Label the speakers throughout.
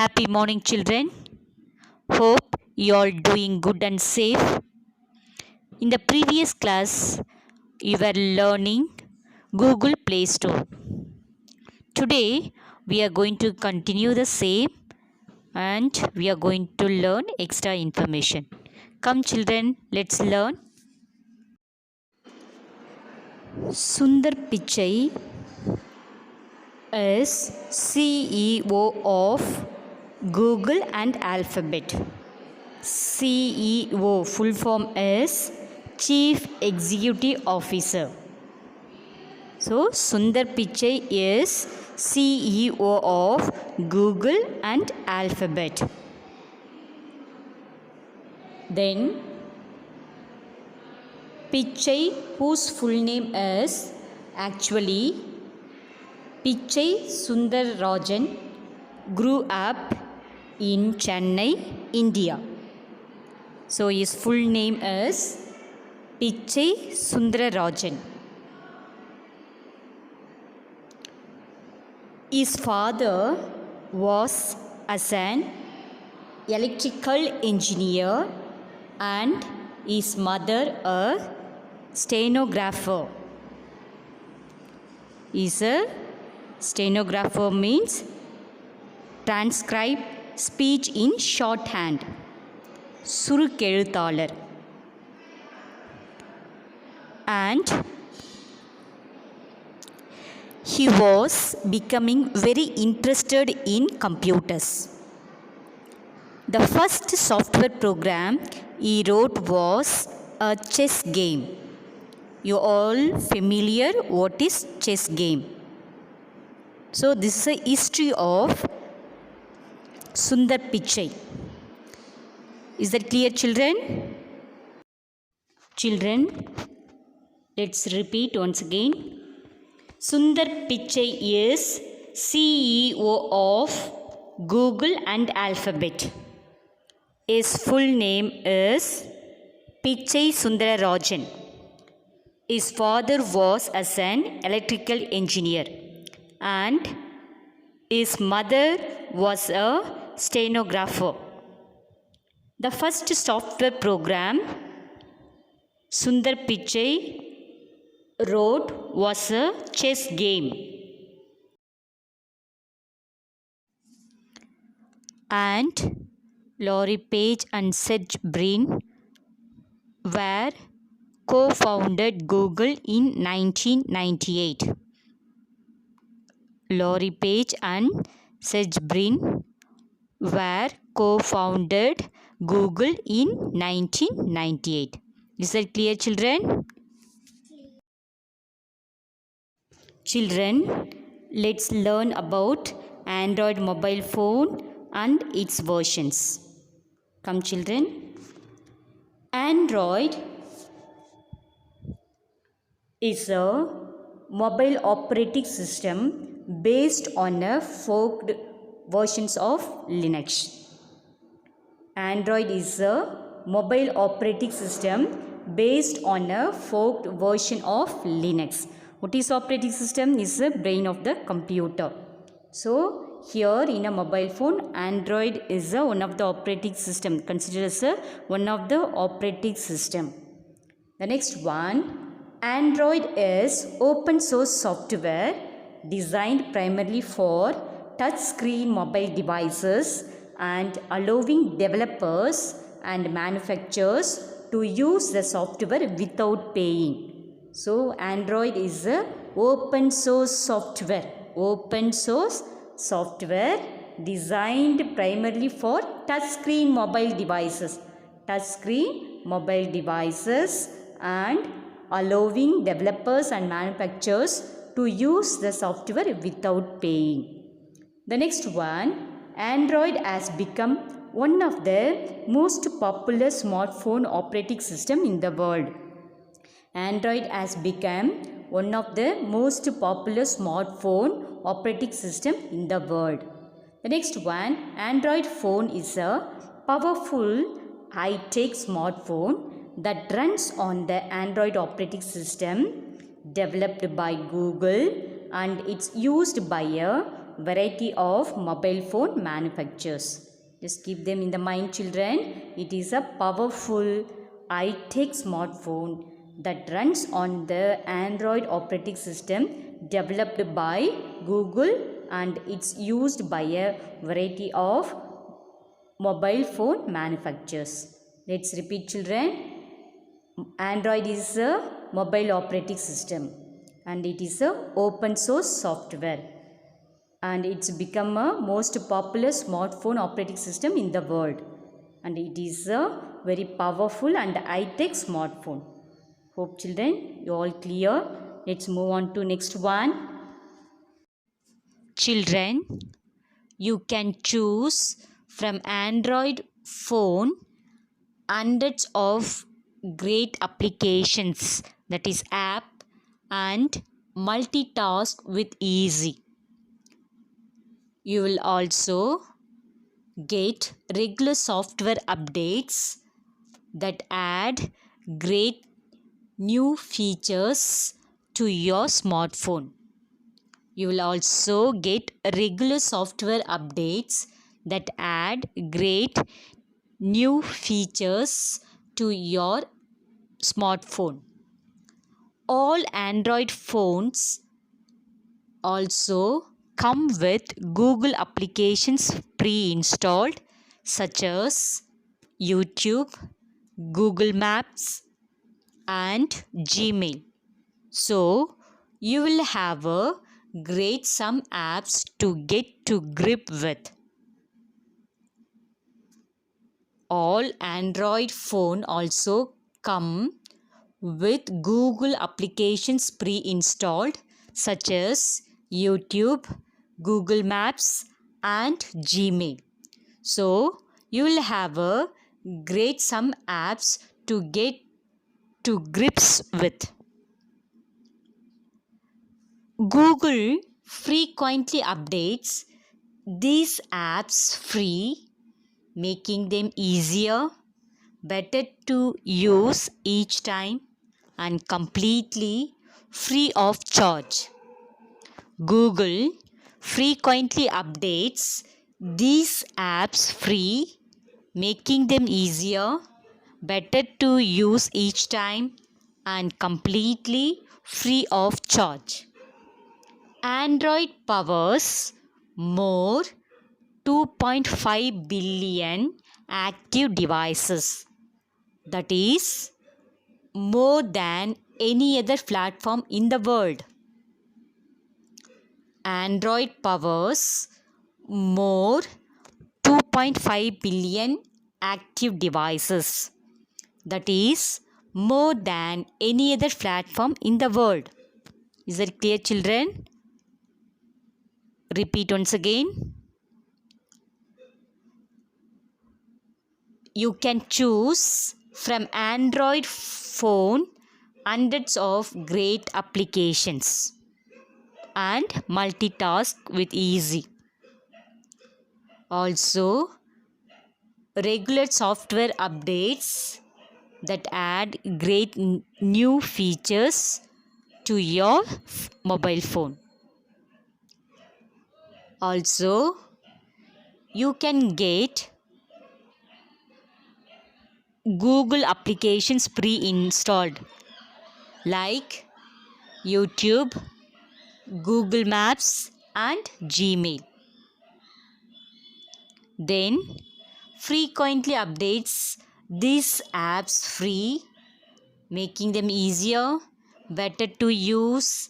Speaker 1: Happy morning, children. Hope you all doing good and safe. In the previous class, you were learning Google Play Store. Today, we are going to continue the same and we are going to learn extra information. Come, children, let's learn. Sundar Pichai is CEO of Google and Alphabet. CEO full form is Chief Executive Officer. So Sundar Pichai is CEO of Google and Alphabet. Then Pichai, whose full name is actually Pichai Sundararajan, grew up in Chennai, India. So his full name is Pichai Sundararajan. His father was as an electrical engineer and his mother a stenographer. Is a stenographer means transcribe speech in shorthand. சுருக்கெழுத்தாளர். And he was becoming very interested in computers. The first software program he wrote was a chess game. You all familiar what is chess game? So this is a history of Sundar Pichai. Is that clear, children? Children, let's repeat once again. Sundar Pichai is CEO of Google and Alphabet. His full name is Pichai Sundararajan. His father was as an electrical engineer and his mother was a stenographer. The first software program Sundar Pichai wrote was a chess game. And Larry Page and Sergey Brin were co-founded Google in 1998. Larry Page and Sergey Brin were co-founded Google in 1998. Is that clear, children? Children, let's learn about Android mobile phone and its versions. Come, children. Android is a mobile operating system based on a forked versions of Linux. Android is a mobile operating system based on a forked version of Linux. What is operating system? Is the brain of the computer. So here in a mobile phone, Android is one of the operating system, considered as one of the operating system. The next one, Android is open source software designed primarily for touch screen mobile devices and allowing developers and manufacturers to use the software without paying. So Android is a open source software designed primarily for touch screen mobile devices and allowing developers and manufacturers to use the software without paying. The next one, Android has become one of the most popular smartphone operating system in the world. Android has become one of the most popular smartphone operating system in the world. The next one, Android phone is a powerful high-tech smartphone that runs on the Android operating system developed by Google, and it's used by a variety of mobile phone manufacturers. Just keep them in the mind, children. It is a powerful high-tech smartphone that runs on the Android operating system developed by Google, and it's used by a variety of mobile phone manufacturers. Let's repeat, children. Android is a mobile operating system and it is a open source software, and it's become a most popular smartphone operating system in the world, and it is a very powerful and high-tech smartphone. Hope, children, you all clear. Let's move on to next one. Children, you can choose from Android phone hundreds of great applications, that is app, and multitask with easy. You will also get regular software updates that add great new features to your smartphone. You will also get regular software updates that add great new features to your smartphone. All Android phones also come with Google applications pre-installed, such as YouTube, Google Maps, and Gmail. So you will have a great some apps to get to grip with. All Android phone also come with Google applications pre-installed, such as YouTube, Google Maps, and Gmail. So you will have a great some apps to get to grips with. Google frequently updates these apps free, making them easier, better to use each time, and completely free of charge. Google frequently updates these apps free, making them easier, better to use each time, and completely free of charge. Android powers more 2.5 billion active devices. That is more than any other platform in the world. Android powers more 2.5 billion active devices. That is more than any other platform in the world. Is that clear, children? Repeat once again. You can choose from Android phone hundreds of great applications and multitask with easy. Also, regular software updates that add great new features to your mobile phone. Also, you can get Google applications pre-installed like YouTube, Google Maps, and Gmail. Then frequently updates these apps free, making them easier, better to use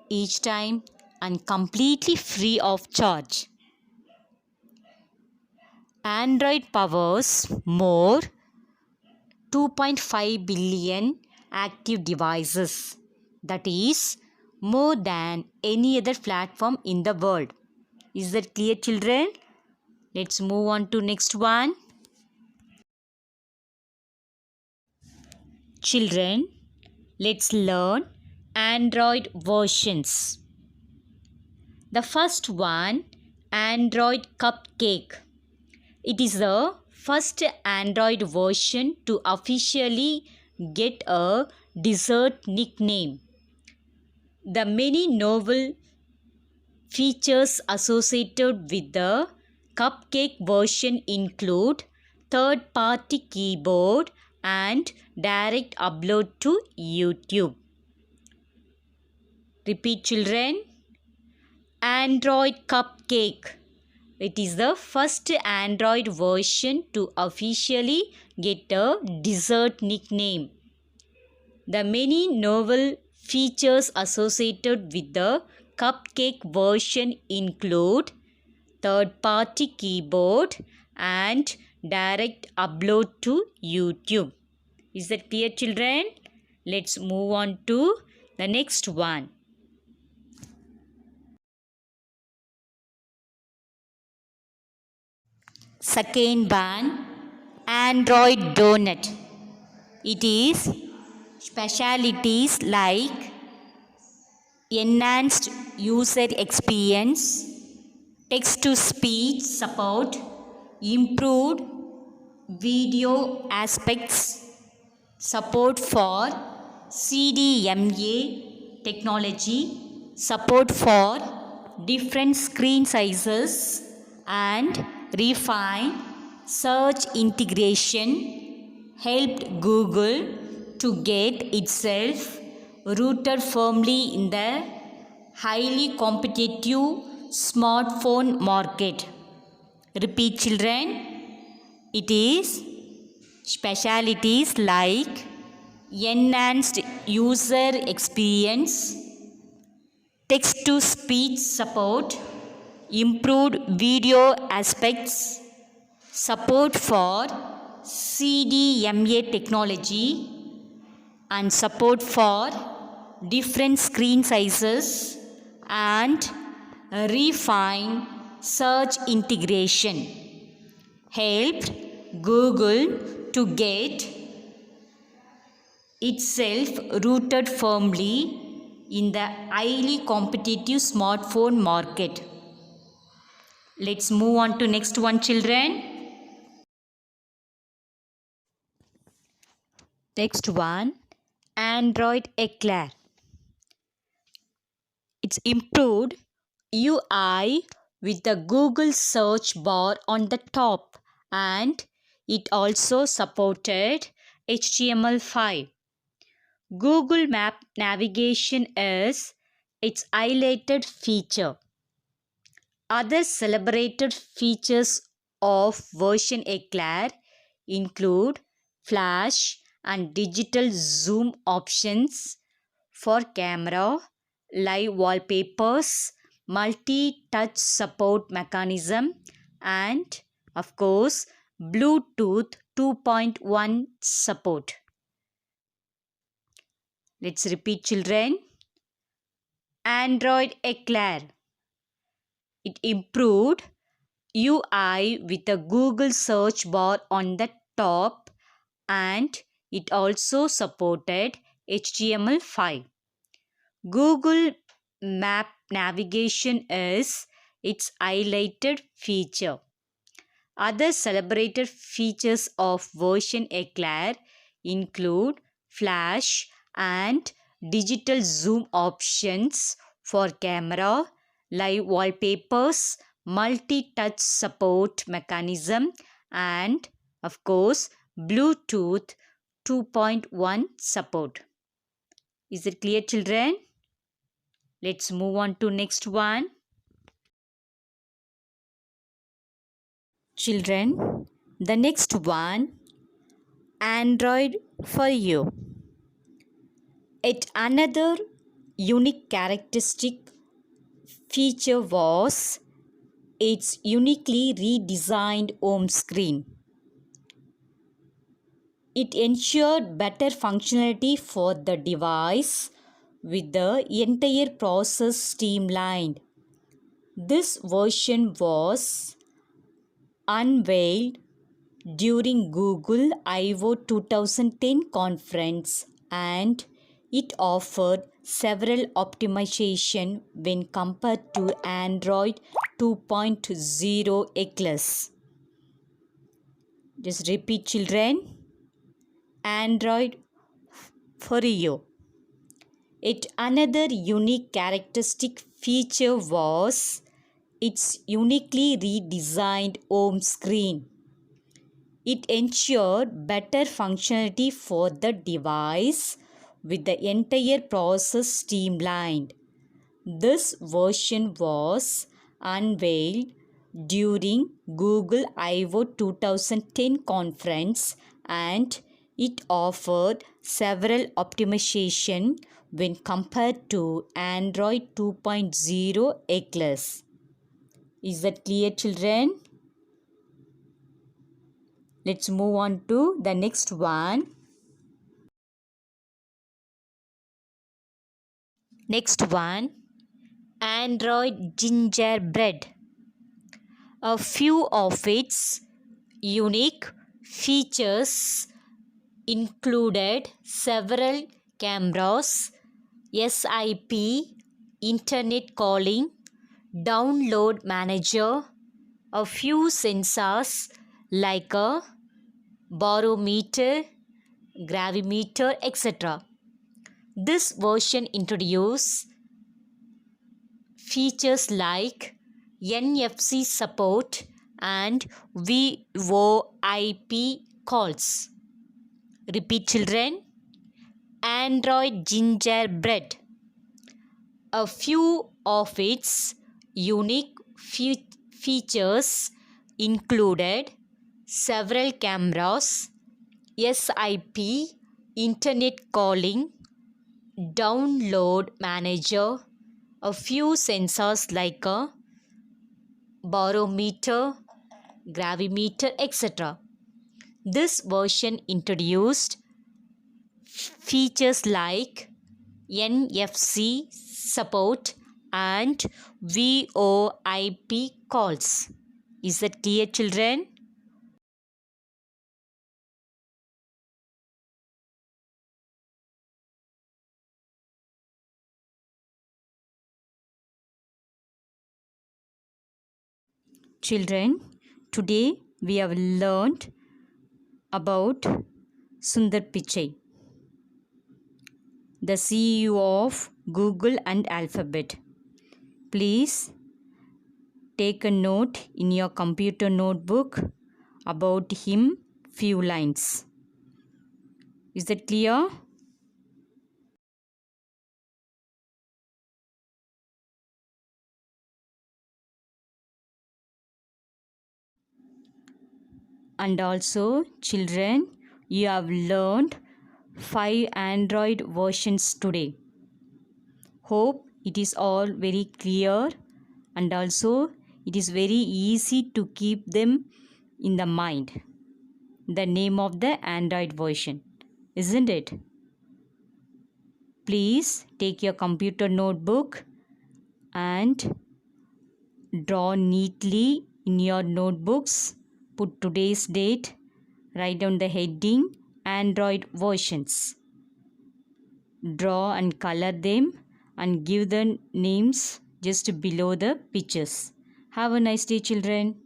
Speaker 1: each time, and completely free of charge. Android powers more 2.5 billion active devices. That is more than any other platform in the world. Is that clear, children? Let's move on to next one. Children, let's learn Android versions. The first one, Android Cupcake. It is the first Android version to officially get a dessert nickname. The many novel Features associated with the Cupcake version include third-party keyboard and direct upload to YouTube. Repeat, children. Android Cupcake. It is the first Android version to officially get a dessert nickname. The many novel features associated with the Cupcake version include third-party keyboard and direct upload to YouTube. Is that clear, children? Let's move on to the next one. Second one, Android Donut. It is specialities like enhanced user experience, text-to-speech support, improved video aspects, support for CDMA technology, support for different screen sizes, and refined search integration helped Google to get itself rooted firmly in the highly competitive smartphone market. Repeat, children. It is specialities like enhanced user experience, text-to-speech support, improved video aspects, support for CDMA technology, and support for different screen sizes and refined search integration helped Google to get itself rooted firmly in the highly competitive smartphone market. Let's move on to next one, children. Next one, Android Eclair. It's improved UI with the Google search bar on the top, and it also supported HTML5. Google Map navigation is its highlighted feature. Other celebrated features of version Eclair include flash and digital zoom options for camera, live wallpapers, multi-touch support mechanism, and of course Bluetooth 2.1 support. Let's repeat, children. Android Eclair. It improved UI with a Google search bar on the top, and it also supported HTML5. Google Map navigation is its highlighted feature. Other celebrated features of version Eclair include flash and digital zoom options for camera, live wallpapers, multi-touch support mechanism, and of course Bluetooth 2.1 support. Is it clear, children? Let's move on to next one. Children, the next one, Android for You. Yet another unique characteristic feature was its uniquely redesigned home screen. It ensured better functionality for the device with the entire process streamlined. This version was unveiled during Google I/O 2010 conference, and it offered several optimization when compared to Android 2.0 Eclipse. Just repeat, children. Android for You. Yet another unique characteristic feature was its uniquely redesigned home screen. It ensured better functionality for the device with the entire process streamlined. This version was unveiled during Google I/O 2010 conference, and it offered several optimization when compared to Android 2.0 Eclipse. Is that clear, children? Let's move on to the next one. Next one, Android Gingerbread. A few of its unique features included several cameras, SIP, internet calling, download manager, a few sensors like a barometer, gravimeter, etc. This version introduced features like NFC support and VoIP calls. Repeat, children. Android Gingerbread. A few of its unique features included several cameras, SIP, internet calling, download manager, a few sensors like a barometer, gravimeter, etc. This version introduced features like NFC support and VoIP calls. Is that clear, children? Children, today we have learned about Sundar Pichai, the CEO of Google and Alphabet. Please take a note in your computer notebook about him, few lines. Is that clear? And also, children, you have learned 5 Android versions today. Hope it is all very clear, and also it is very easy to keep them in the mind. The name of the Android version, isn't it? Please take your computer notebook and draw neatly in your notebooks. Put today's date, write down the heading Android versions. Draw and color them and give the names just below the pictures. Have a nice day, children.